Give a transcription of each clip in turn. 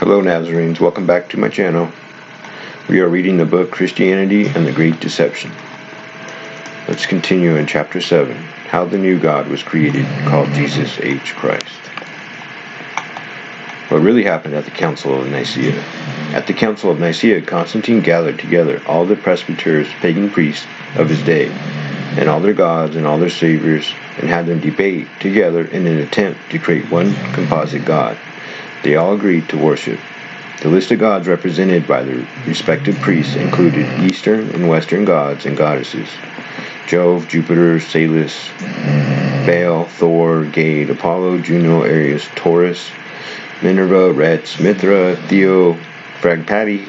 Hello Nazarenes, welcome back to my channel. We are reading the book Christianity and the Great Deception. Let's continue in chapter 7, How the New God Was Created, called Jesus H. Christ. What really happened at the Council of Nicaea? At the Council of Nicaea, Constantine gathered together all the presbyters, pagan priests of his day, and all their gods and all their saviors, and had them debate together in an attempt to create one composite god. They all agreed to worship. The list of gods represented by the respective priests included Eastern and Western gods and goddesses: Jove, Jupiter, Salus, Baal, Thor, Gade, Apollo, Juno, Aries, Taurus, Minerva, Rex, Mithra, Theo, Phragpati,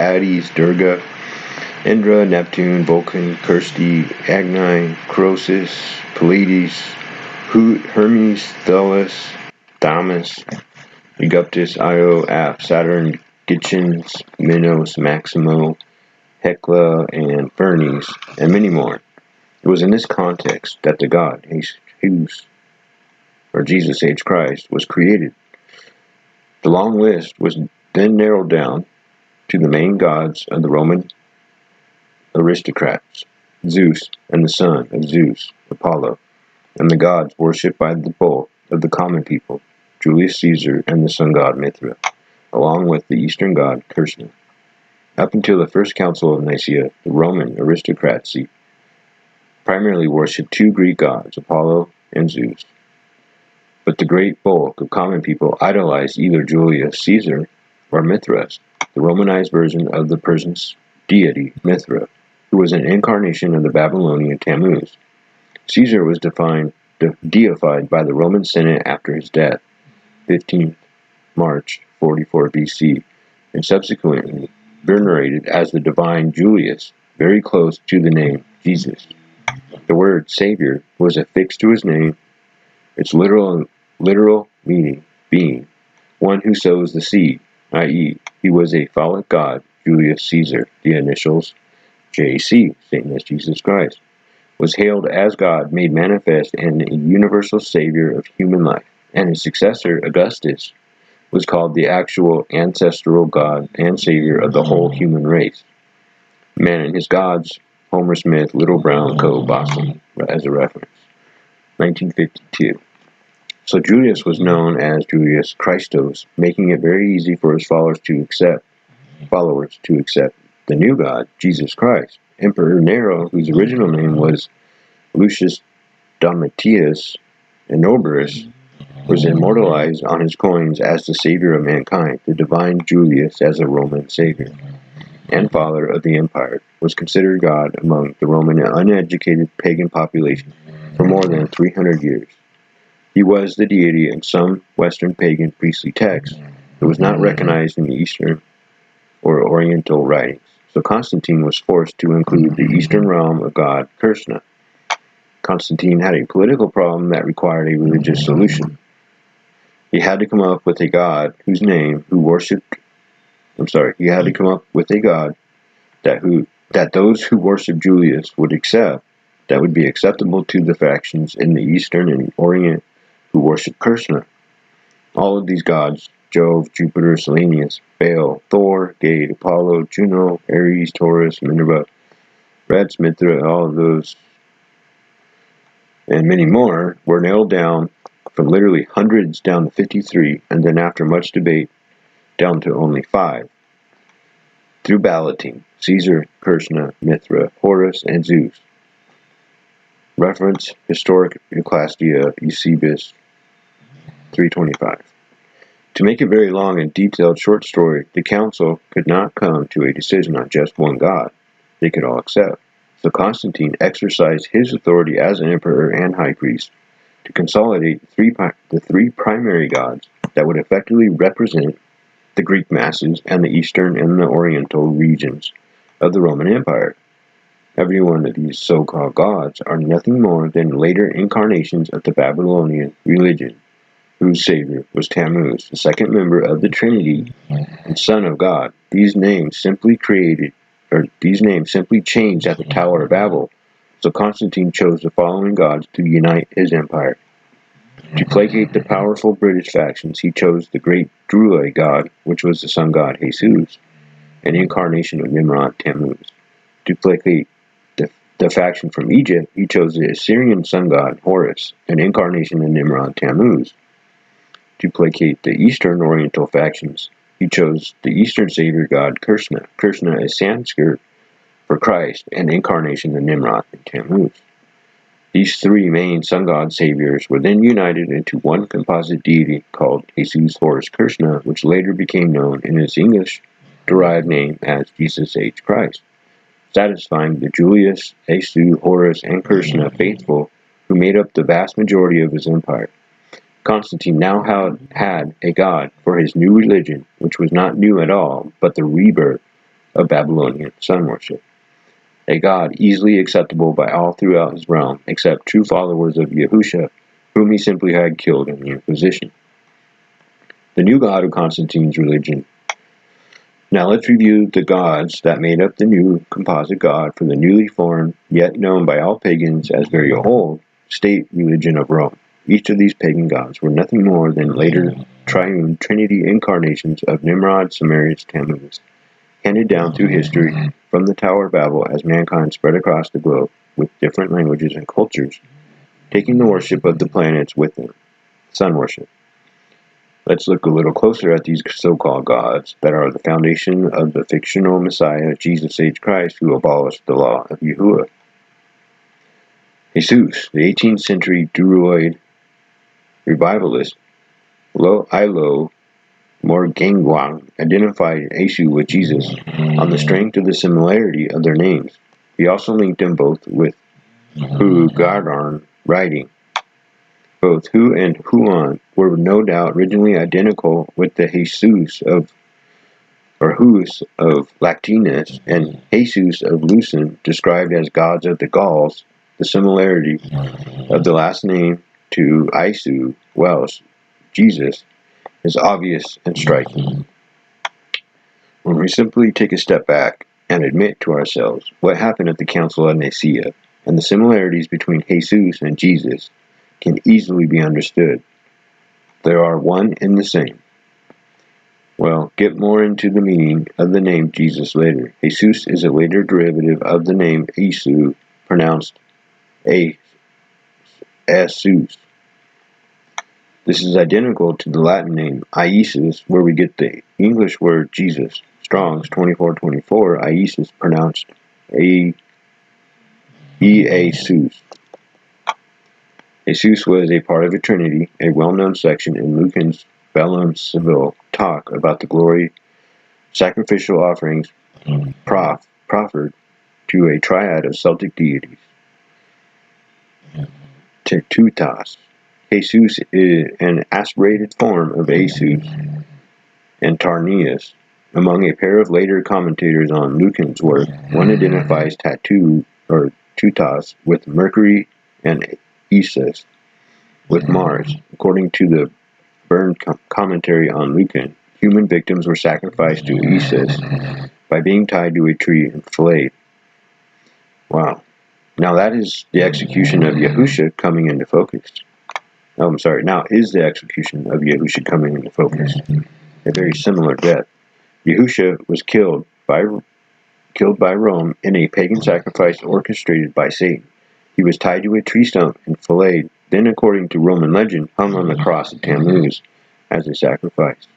Ares, Durga, Indra, Neptune, Vulcan, Kirsty, Agni, Croesus, Pleiades, Hermes, Thales, Damas, Augustus, Io, Ap, Saturn, Gichens, Minos, Maximo, Hecla, and Fernes, and many more. It was in this context that the God, Hesus, or Jesus H. Christ, was created. The long list was then narrowed down to the main gods of the Roman aristocrats: Zeus and the son of Zeus, Apollo, and the gods worshipped by the bulk of the common people: Julius Caesar and the sun god Mithra, along with the Eastern god Krishna. Up until the First Council of Nicaea, the Roman aristocracy primarily worshipped two Greek gods, Apollo and Zeus. But the great bulk of common people idolized either Julius Caesar or Mithras, the Romanized version of the Persian deity Mithra, who was an incarnation of the Babylonian Tammuz. Caesar was deified by the Roman Senate after his death, 15th March 44 BC, and subsequently venerated as the divine Julius, very close to the name Jesus. The word Savior was affixed to his name, its literal meaning being one who sows the seed, i.e., he was a phallic god. Julius Caesar, the initials JC, same as Jesus Christ, was hailed as God made manifest and a universal savior of human life, and his successor, Augustus, was called the actual ancestral God and savior of the whole human race. Man and his gods, Homer's myth, Little Brown Co. Boston, as a reference. 1952. So Julius was known as Julius Christos, making it very easy for his followers to accept the new God, Jesus Christ. Emperor Nero, whose original name was Lucius Domitius Enobarus, was immortalized on his coins as the savior of mankind. The divine Julius, as a Roman savior and father of the empire, was considered God among the Roman uneducated pagan population for more than 300 years. He was the deity in some Western pagan priestly texts, but was not recognized in the Eastern or Oriental writings. So Constantine was forced to include the Eastern realm of God, Krishna. Constantine had a political problem that required a religious solution. He had to come up with a god that those who worshiped Julius would accept, that would be acceptable to the factions in the Eastern and Orient who worshiped Krishna. All of these gods, Jove, Jupiter, Selenius, Baal, Thor, Gade, Apollo, Juno, Ares, Taurus, Minerva, Rex, Mithra, all of those, and many more, were nailed down from literally hundreds down to 53, and then after much debate, down to only 5. Through balloting: Caesar, Krishna, Mithra, Horus, and Zeus. Reference: Historic Ecclesia, Eusebius, 325. To make a very long and detailed short story, the council could not come to a decision on just one god they could all accept. So Constantine exercised his authority as an emperor and high priest to consolidate the three primary gods that would effectively represent the Greek masses and the Eastern and the Oriental regions of the Roman Empire. Every one of these so-called gods are nothing more than later incarnations of the Babylonian religion, whose savior was Tammuz, the second member of the Trinity and Son of God. These names simply changed at the Tower of Babel. So Constantine chose the following gods to unite his empire: To placate the powerful British factions, he chose the great Druid god, which was the sun god Hesus, an incarnation of Nimrod Tammuz. To placate the faction from Egypt, he chose the Assyrian sun god Horus, an incarnation of Nimrod Tammuz. To placate the Eastern Oriental factions, he chose the Eastern savior god Krishna. Krishna is Sanskrit for Christ, an incarnation of Nimrod and Tammuz. These three main sun god saviors were then united into one composite deity called Hesus Horus Krishna, which later became known in its English-derived name as Jesus H. Christ, satisfying the Julius, Hesus, Horus, and Krishna faithful who made up the vast majority of his empire. Constantine now had a god for his new religion, which was not new at all, but the rebirth of Babylonian sun worship. A god easily acceptable by all throughout his realm, except true followers of Yahusha, whom he simply had killed in the Inquisition. The new god of Constantine's religion. Now let's review the gods that made up the new composite god for the newly formed, yet known by all pagans as very old, state religion of Rome. Each of these pagan gods were nothing more than later triune trinity incarnations of Nimrod, Samaris, Tammuz, handed down through history from the Tower of Babel as mankind spread across the globe with different languages and cultures, taking the worship of the planets with them, sun worship. Let's look a little closer at these so-called gods that are the foundation of the fictional Messiah, Jesus H. Christ, who abolished the law of Yahuwah. Hesus, the 18th century Druid revivalist, Ilo Morgengwang identified Eshu with Jesus on the strength of the similarity of their names. He also linked them both with Hu-Gardarn writing. Both Hu and Huan were no doubt originally identical with the Hesus of Latinus and Jesus of Lucin, described as gods of the Gauls. The similarity of the last name to Isu, Welsh, Jesus, is obvious and striking. When we simply take a step back and admit to ourselves what happened at the Council of Nicaea, and the similarities between Jesus and Jesus can easily be understood. They are one and the same. Well, get more into the meaning of the name Jesus later. Jesus is a later derivative of the name Isu, pronounced Esus. This is identical to the Latin name Iesus, where we get the English word Jesus. Strong's 2424, Iesus, pronounced Easus. Hesus was a part of a trinity, a well-known section in Lucan's Bellum Civil talk about the glory sacrificial offerings proffered to a triad of Celtic deities. Tertutas. Jesus is an aspirated form of Asus and Tarnius. Among a pair of later commentators on Lucan's work, one identifies Tutas with Mercury and Isis with Mars. According to the Byrne commentary on Lucan, human victims were sacrificed to Isis by being tied to a tree and filleted. Wow. Now that is the execution of Yahusha coming into focus. Now is the execution of Yahusha coming into focus. A very similar death. Yahusha was killed by Rome in a pagan sacrifice orchestrated by Satan. He was tied to a tree stump and filleted, then according to Roman legend, hung on the cross of Tammuz as a sacrifice.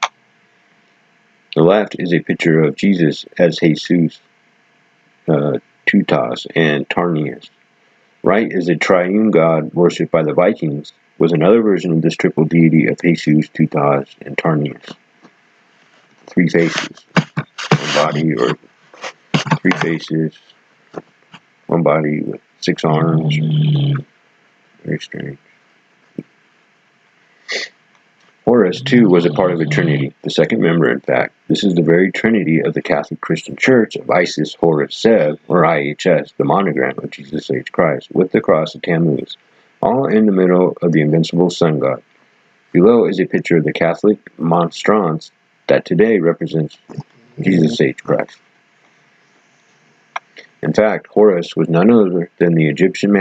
The left is a picture of Jesus as Jesus, Tutas, and Tarnius. Right is a triune god worshipped by the Vikings, was another version of this triple deity of Jesus, Tutas, and Tarnius. Three faces. One body, or three faces. One body with 6 arms. Very strange. Horus, too, was a part of a trinity, the second member, in fact. This is the very trinity of the Catholic Christian Church of Isis, Horus, Sev, or IHS, the monogram of Jesus H. Christ, with the cross of Tammuz, all in the middle of the invincible sun god. Below is a picture of the Catholic monstrance that today represents Jesus H. Christ. In fact, Horus was none other than the Egyptian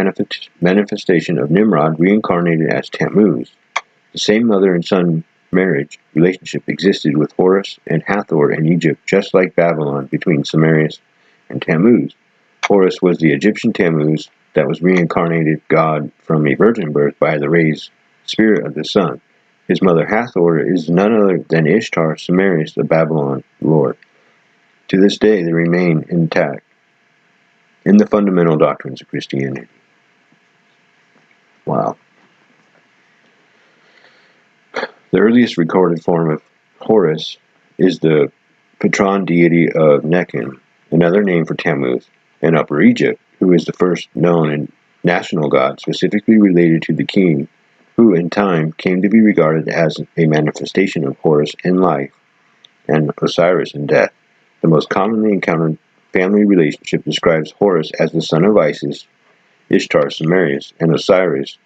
manifestation of Nimrod reincarnated as Tammuz. The same mother and son marriage relationship existed with Horus and Hathor in Egypt, just like Babylon between Semiramis and Tammuz. Horus was the Egyptian Tammuz that was reincarnated God from a virgin birth by the raised spirit of the sun. His mother Hathor is none other than Ishtar, Semiramis, the Babylon lord. To this day, they remain intact in the fundamental doctrines of Christianity. Wow. The earliest recorded form of Horus is the patron deity of Nekhen, another name for Tammuz, in Upper Egypt, who is the first known and national god specifically related to the king, who in time came to be regarded as a manifestation of Horus in life and Osiris in death. The most commonly encountered family relationship describes Horus as the son of Isis, Ishtar, Semiramis, and Osiris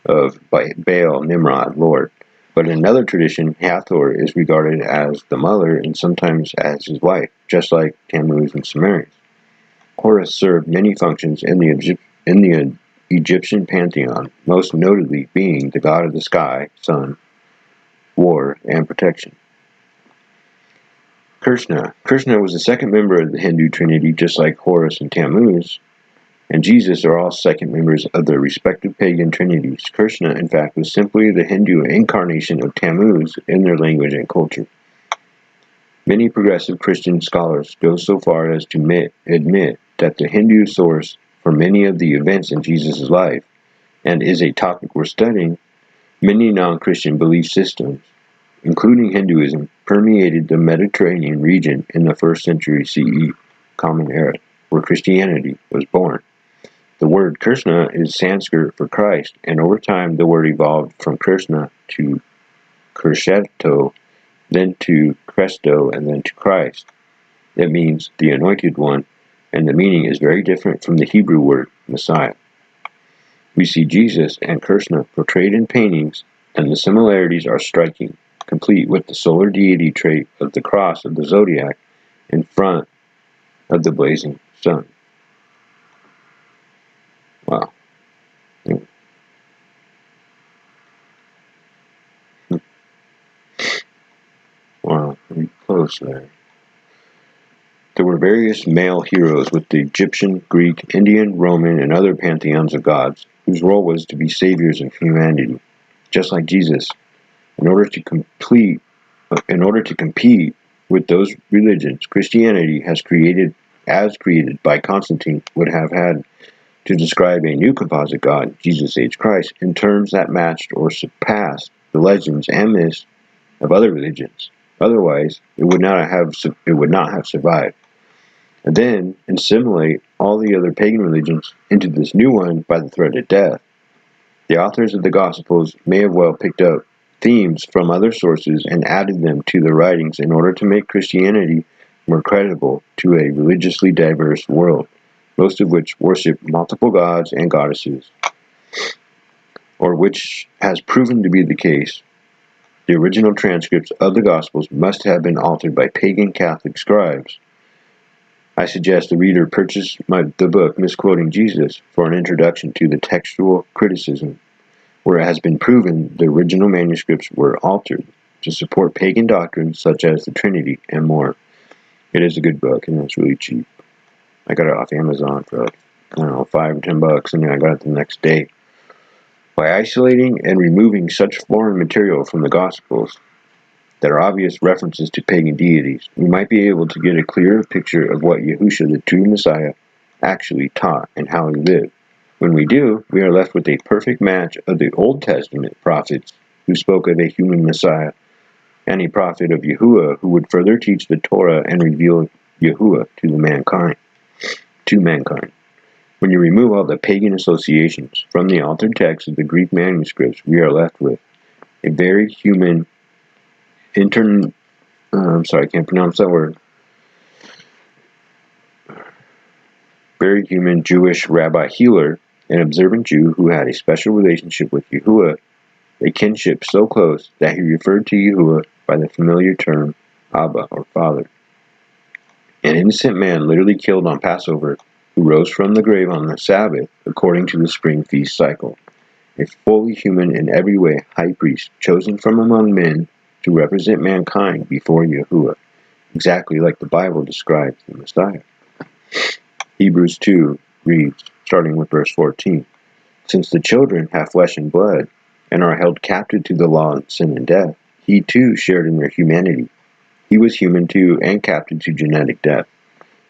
of Baal, Nimrod, Lord. But in another tradition, Hathor is regarded as the mother and sometimes as his wife, just like Tammuz and Semiramis. Horus served many functions in the Egyptian pantheon, most notably being the god of the sky, sun, war, and protection. Krishna was the second member of the Hindu trinity, just like Horus and Tammuz, and Jesus are all second members of their respective pagan trinities. Krishna, in fact, was simply the Hindu incarnation of Tammuz in their language and culture. Many progressive Christian scholars go so far as to admit that the Hindu source for many of the events in Jesus' life, and is a topic we're studying, many non-Christian belief systems, including Hinduism, permeated the Mediterranean region in the 1st century CE, Common Era, where Christianity was born. The word Krishna is Sanskrit for Christ, and over time the word evolved from Krishna to Krishetto, then to Cresto, and then to Christ. It means the anointed one, and the meaning is very different from the Hebrew word Messiah. We see Jesus and Krishna portrayed in paintings, and the similarities are striking, complete with the solar deity trait of the cross of the zodiac in front of the blazing sun. Wow. Wow, pretty close there. There were various male heroes with the Egyptian, Greek, Indian, Roman, and other pantheons of gods, whose role was to be saviors of humanity. Just like Jesus, in order to compete with those religions, Christianity as created by Constantine, would have had to describe a new composite God, Jesus H. Christ, in terms that matched or surpassed the legends and myths of other religions. Otherwise, it would not have survived. And then assimilate all the other pagan religions into this new one by the threat of death. The authors of the Gospels may have well picked up themes from other sources and added them to their writings in order to make Christianity more credible to a religiously diverse world, most of which worship multiple gods and goddesses, or which has proven to be the case. The original transcripts of the Gospels must have been altered by pagan Catholic scribes. I suggest the reader purchase the book Misquoting Jesus for an introduction to the textual criticism, where it has been proven the original manuscripts were altered to support pagan doctrines such as the Trinity and more. It is a good book, and it's really cheap. I got it off Amazon for, $5 or $10, and then I got it the next day. By isolating and removing such foreign material from the Gospels that are obvious references to pagan deities, we might be able to get a clearer picture of what Yahushua, the true Messiah, actually taught and how he lived. When we do, we are left with a perfect match of the Old Testament prophets who spoke of a human Messiah, and a prophet of Yahuwah who would further teach the Torah and reveal Yahuwah to mankind. When you remove all the pagan associations from the altered text of the Greek manuscripts, we are left with a very human I can't pronounce that word. Very human Jewish rabbi healer, an observant Jew who had a special relationship with Yahuwah, a kinship so close that he referred to Yahuwah by the familiar term Abba, or Father. An innocent man literally killed on Passover, who rose from the grave on the Sabbath according to the spring feast cycle. a fully human in every way high priest, chosen from among men to represent mankind before Yahuwah, exactly like the Bible describes the Messiah. Hebrews 2 reads, starting with verse 14, "Since the children have flesh and blood, and are held captive to the law of sin and death, he too shared in their humanity. He was human too, and captive to genetic death,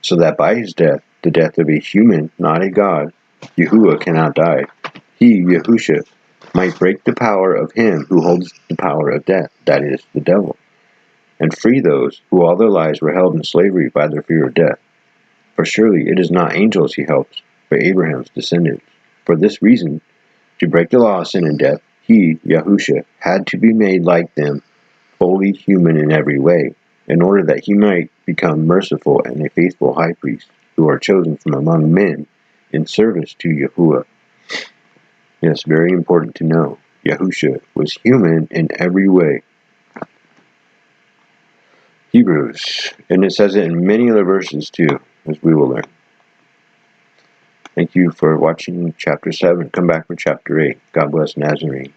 so that by his death, the death of a human, not a god, Yahuwah cannot die. He, Yahusha, might break the power of him who holds the power of death, that is, the devil, and free those who all their lives were held in slavery by their fear of death. For surely it is not angels he helps, but Abraham's descendants. For this reason, to break the law of sin and death, he, Yahusha, had to be made like them, fully human in every way, in order that he might become merciful and a faithful high priest, who are chosen from among men in service to Yahuwah." Yes, very important to know. Yahusha was human in every way. Hebrews, and it says it in many other verses too, as we will learn. Thank you for watching chapter 7. Come back for chapter 8. God bless Nazarenes.